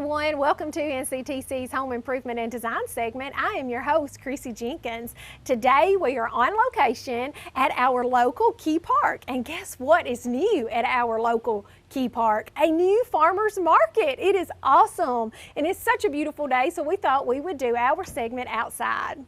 everyone, welcome to NCTC's Home Improvement and Design segment. I am your host, Chrissy Jenkins. Today we are on location at our local Key Park, and guess what is new at our local Key Park? A new farmer's market. It is awesome, and it's such a beautiful day, so we thought we would do our segment outside.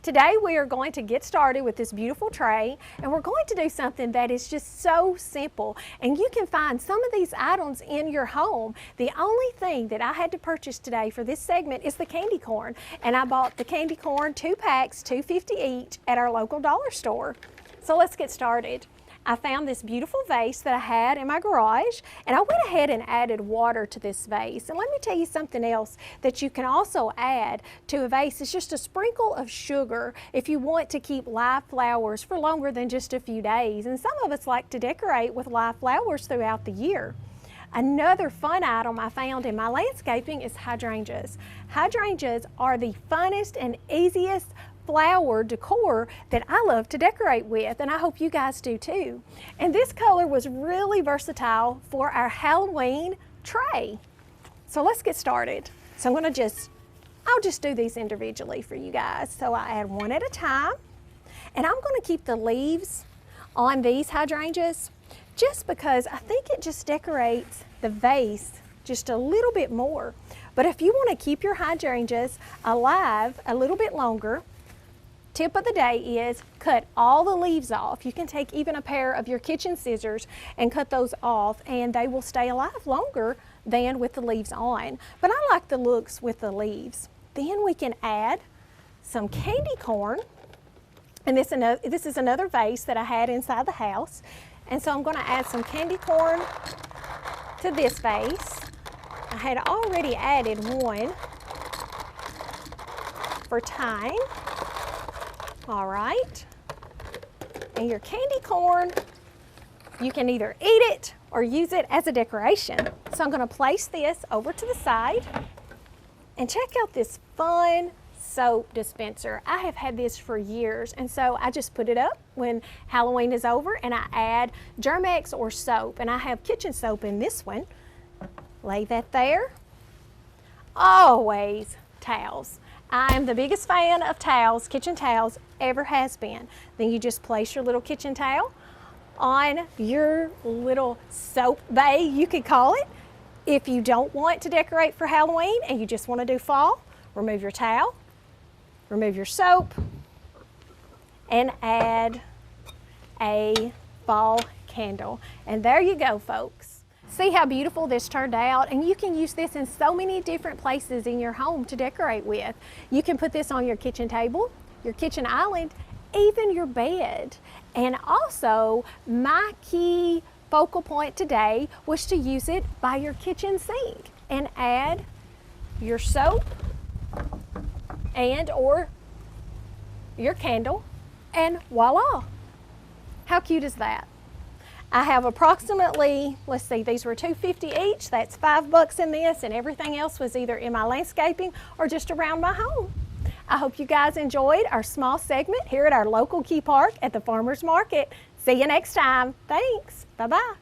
Today we are going to get started with this beautiful tray, and we're going to do something that is just so simple, and you can find some of these items in your home. The only thing that I had to purchase today for this segment is the candy corn, and I bought the candy corn 2 packs, $2.50 each at our local dollar store. So let's get started. I found this beautiful vase that I had in my garage, and I went ahead and added water to this vase. And let me tell you something else that you can also add to a vase is just a sprinkle of sugar if you want to keep live flowers for longer than just a few days. And some of us like to decorate with live flowers throughout the year. Another fun item I found in my landscaping is hydrangeas. Hydrangeas are the funnest and easiest flower decor that I love to decorate with, and I hope you guys do too. And this color was really versatile for our Halloween tray. So let's get started. So I'll just do these individually for you guys. So I add one at a time, and I'm going to keep the leaves on these hydrangeas just because I think it just decorates the vase just a little bit more. But if you want to keep your hydrangeas alive a little bit longer, tip of the day is cut all the leaves off. You can take even a pair of your kitchen scissors and cut those off, and they will stay alive longer than with the leaves on. But I like the looks with the leaves. Then we can add some candy corn, and this is another vase that I had inside the house. And so I'm going to add some candy corn to this vase. I had already added one for time. All right, and your candy corn, you can either eat it or use it as a decoration. So I'm going to place this over to the side, and check out this fun soap dispenser. I have had this for years, and so I just put it up when Halloween is over, and I add Germ-X or soap, and I have kitchen soap in this one. Lay that there. Always towels. I am the biggest fan of towels, kitchen towels, ever has been. Then you just place your little kitchen towel on your little soap bay, you could call it. If you don't want to decorate for Halloween and you just want to do fall, remove your towel, remove your soap, and add a fall candle. And there you go, folks. See how beautiful this turned out, and you can use this in so many different places in your home to decorate with. You can put this on your kitchen table, your kitchen island, even your bed. And also, my key focal point today was to use it by your kitchen sink and add your soap and or your candle, and voila. How cute is that? I have approximately, let's see, these were $2.50 each. That's $5 in this, and everything else was either in my landscaping or just around my home. I hope you guys enjoyed our small segment here at our local Key Park at the Farmers Market. See you next time. Thanks. Bye-bye.